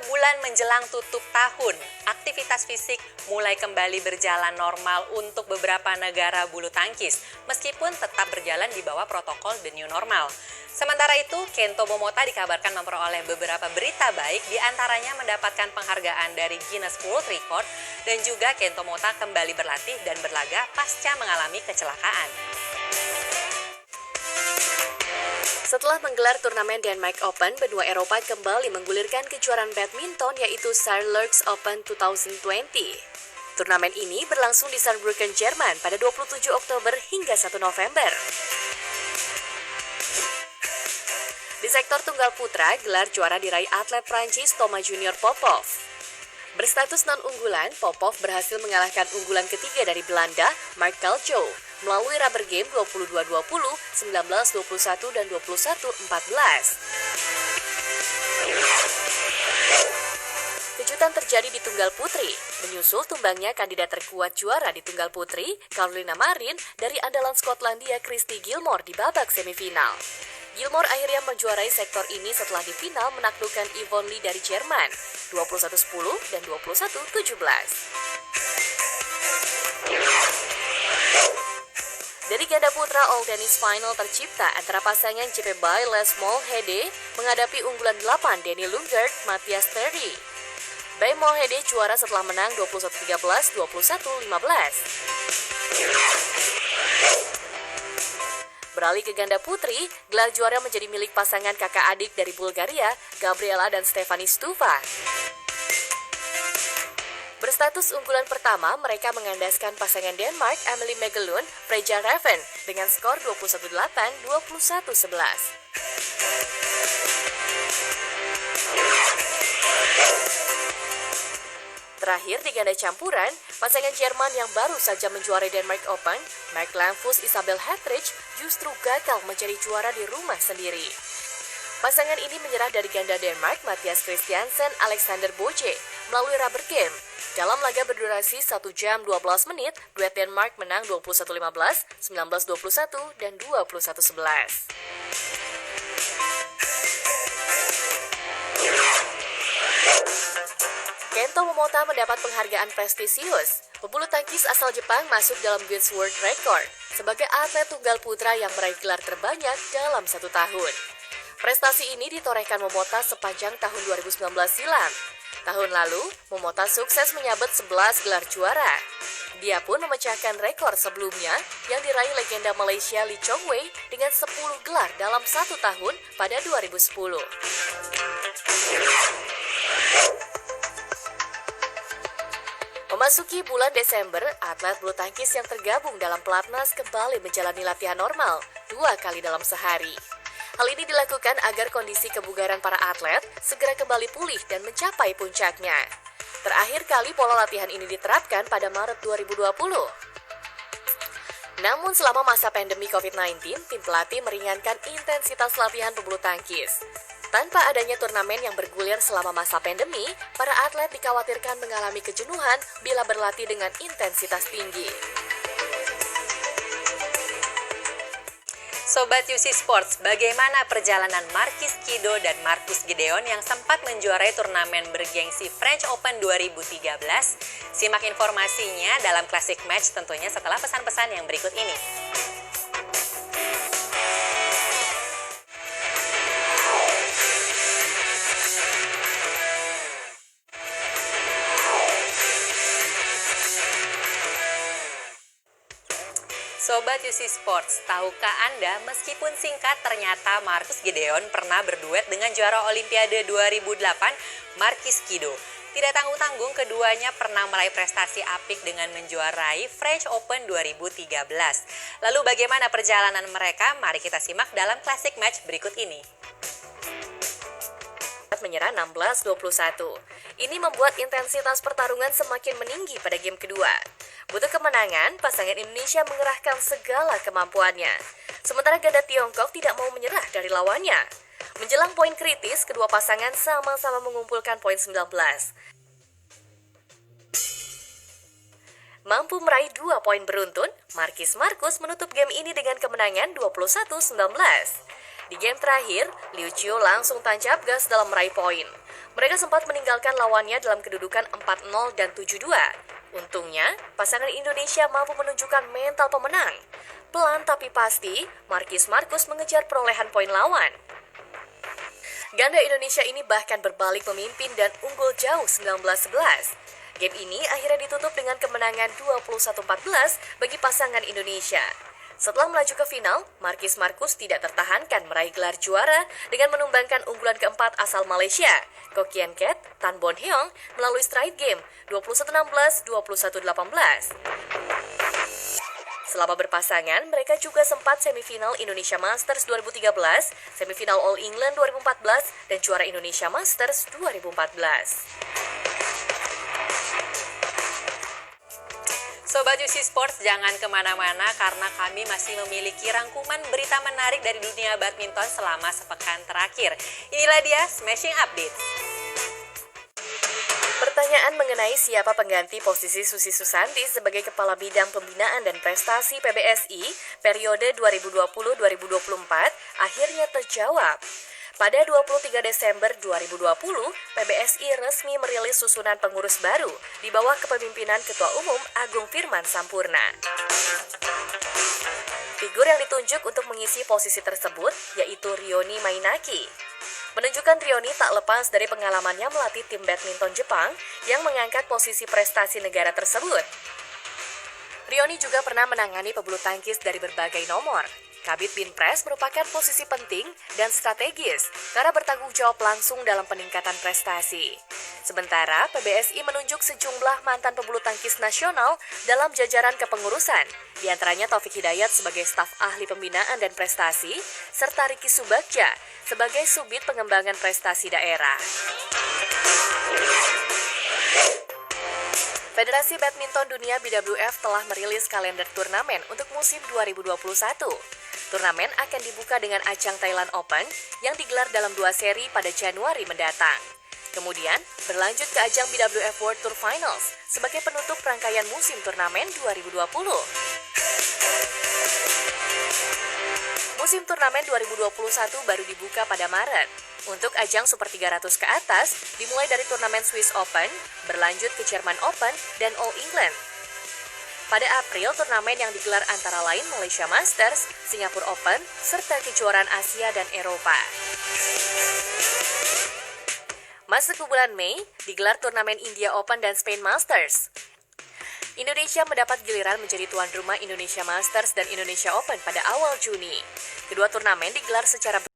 bulan menjelang tutup tahun, aktivitas fisik mulai kembali berjalan normal untuk beberapa negara bulu tangkis, meskipun tetap berjalan di bawah protokol the new normal. Sementara itu, Kento Momota dikabarkan memperoleh beberapa berita baik, diantaranya mendapatkan penghargaan dari Guinness World Record, dan juga Kento Momota kembali berlatih dan berlaga pasca mengalami kecelakaan. Setelah menggelar turnamen Denmark Open, benua Eropa kembali menggulirkan kejuaraan badminton yaitu Saarlords Open 2020. Turnamen ini berlangsung di Saarbrücken, Jerman pada 27 Oktober hingga 1 November. Di sektor tunggal putra, gelar juara diraih atlet Prancis Thomas Junior Popov. Berstatus non-unggulan, Popov berhasil mengalahkan unggulan ketiga dari Belanda, Mark Kaljo, melalui rubber game 22-20, 19-21, dan 21-14. Kejutan terjadi di tunggal putri, menyusul tumbangnya kandidat terkuat juara di tunggal putri, Carolina Marin, dari andalan Skotlandia Christy Gilmore di babak semifinal. Gilmore akhirnya menjuarai sektor ini setelah di final menaklukkan Yvonne Lee dari Jerman, 21-10 dan 21-17. Dari ganda putra All Tennis Final tercipta antara pasangan JP Bay Les Molhede menghadapi unggulan 8 Danny Lundgaard, Matthias Terry. Bay Molhede juara setelah menang 21-13, 21-15. Beralih ke ganda putri, gelar juara menjadi milik pasangan kakak adik dari Bulgaria, Gabriela dan Stefanie Stuva. Berstatus unggulan pertama, mereka mengandaskan pasangan Denmark, Emilie Megelund, Freja Raven dengan skor 21-8, 21-11. Terakhir di ganda campuran, pasangan Jerman yang baru saja menjuarai Denmark Open, Mark Lampus Isabel Hattrich, justru gagal menjadi juara di rumah sendiri. Pasangan ini menyerah dari ganda Denmark, Mathias Christiansen, Alexander Boje, melalui rubber game. Dalam laga berdurasi 1 jam 12 menit, duet Denmark menang 21-15, 19-21, dan 21-11. Kento Momota mendapat penghargaan prestisius. Pebulu tangkis asal Jepang masuk dalam Guinness World Record sebagai atlet tunggal putra yang meraih gelar terbanyak dalam 1 tahun. Prestasi ini ditorehkan Momota sepanjang tahun 2019 silam. Tahun lalu, Momota sukses menyabet 11 gelar juara. Dia pun memecahkan rekor sebelumnya yang diraih legenda Malaysia Lee Chong Wei dengan 10 gelar dalam 1 tahun pada 2010. Memasuki bulan Desember, atlet bulu tangkis yang tergabung dalam pelatnas kembali menjalani latihan normal 2 kali dalam sehari. Hal ini dilakukan agar kondisi kebugaran para atlet segera kembali pulih dan mencapai puncaknya. Terakhir kali pola latihan ini diterapkan pada Maret 2020. Namun selama masa pandemi COVID-19, tim pelatih meringankan intensitas latihan pebulu tangkis. Tanpa adanya turnamen yang bergulir selama masa pandemi, para atlet dikhawatirkan mengalami kejenuhan bila berlatih dengan intensitas tinggi. Sobat UC Sports, bagaimana perjalanan Marquis Kido dan Marcus Gideon yang sempat menjuarai turnamen bergengsi French Open 2013? Simak informasinya dalam Classic Match tentunya setelah pesan-pesan yang berikut ini. Sobat UC Sports, tahukah Anda meskipun singkat ternyata Marcus Gideon pernah berduet dengan juara Olimpiade 2008, Marquis Kido. Tidak tanggung-tanggung keduanya pernah meraih prestasi apik dengan menjuarai French Open 2013. Lalu bagaimana perjalanan mereka? Mari kita simak dalam Classic Match berikut ini. Menyerah 16-21. Ini membuat intensitas pertarungan semakin meninggi pada game kedua. Butuh kemenangan, pasangan Indonesia mengerahkan segala kemampuannya. Sementara ganda Tiongkok tidak mau menyerah dari lawannya. Menjelang poin kritis, kedua pasangan sama-sama mengumpulkan poin 19. Mampu meraih 2 poin beruntun, Marcus menutup game ini dengan kemenangan 21-19. Di game terakhir, Liu Qiu langsung tancap gas dalam meraih poin. Mereka sempat meninggalkan lawannya dalam kedudukan 4-0 dan 7-2. Untungnya, pasangan Indonesia mampu menunjukkan mental pemenang. Pelan tapi pasti, Markis Marcus mengejar perolehan poin lawan. Ganda Indonesia ini bahkan berbalik memimpin dan unggul jauh 19-11. Game ini akhirnya ditutup dengan kemenangan 21-14 bagi pasangan Indonesia. Setelah melaju ke final, Markis Marcus tidak tertahankan meraih gelar juara dengan menumbangkan unggulan keempat asal Malaysia, Kok Kian Ket, Tan Bon Heong, melalui straight game 21-16, 21-18. Selama berpasangan, mereka juga sempat semifinal Indonesia Masters 2013, semifinal All England 2014, dan juara Indonesia Masters 2014. Sobat UC Sports, jangan kemana-mana karena kami masih memiliki rangkuman berita menarik dari dunia badminton selama sepekan terakhir. Inilah dia Smashing Updates. Pertanyaan mengenai siapa pengganti posisi Susi Susanti sebagai Kepala Bidang Pembinaan dan Prestasi PBSI periode 2020-2024 akhirnya terjawab. Pada 23 Desember 2020, PBSI resmi merilis susunan pengurus baru di bawah kepemimpinan Ketua Umum Agung Firman Sampurna. Figur yang ditunjuk untuk mengisi posisi tersebut yaitu Rioni Mainaki. Menunjukkan Rioni tak lepas dari pengalamannya melatih tim badminton Jepang yang mengangkat posisi prestasi negara tersebut. Rioni juga pernah menangani pebulu tangkis dari berbagai nomor. Kabid Binpres merupakan posisi penting dan strategis karena bertanggung jawab langsung dalam peningkatan prestasi. Sementara PBSI menunjuk sejumlah mantan pebulu tangkis nasional dalam jajaran kepengurusan, di antaranya Taufik Hidayat sebagai staf ahli pembinaan dan prestasi, serta Riki Subagja sebagai subit pengembangan prestasi daerah. Federasi Badminton Dunia BWF telah merilis kalender turnamen untuk musim 2021. Turnamen akan dibuka dengan ajang Thailand Open yang digelar dalam 2 seri pada Januari mendatang. Kemudian berlanjut ke ajang BWF World Tour Finals sebagai penutup rangkaian musim turnamen 2020. Musim turnamen 2021 baru dibuka pada Maret. Untuk ajang Super 300 ke atas, dimulai dari turnamen Swiss Open, berlanjut ke German Open, dan All England. Pada April, turnamen yang digelar antara lain Malaysia Masters, Singapore Open, serta kejuaraan Asia dan Eropa. Masuk ke bulan Mei, digelar turnamen India Open dan Spain Masters. Indonesia mendapat giliran menjadi tuan rumah Indonesia Masters dan Indonesia Open pada awal Juni. Kedua turnamen digelar secara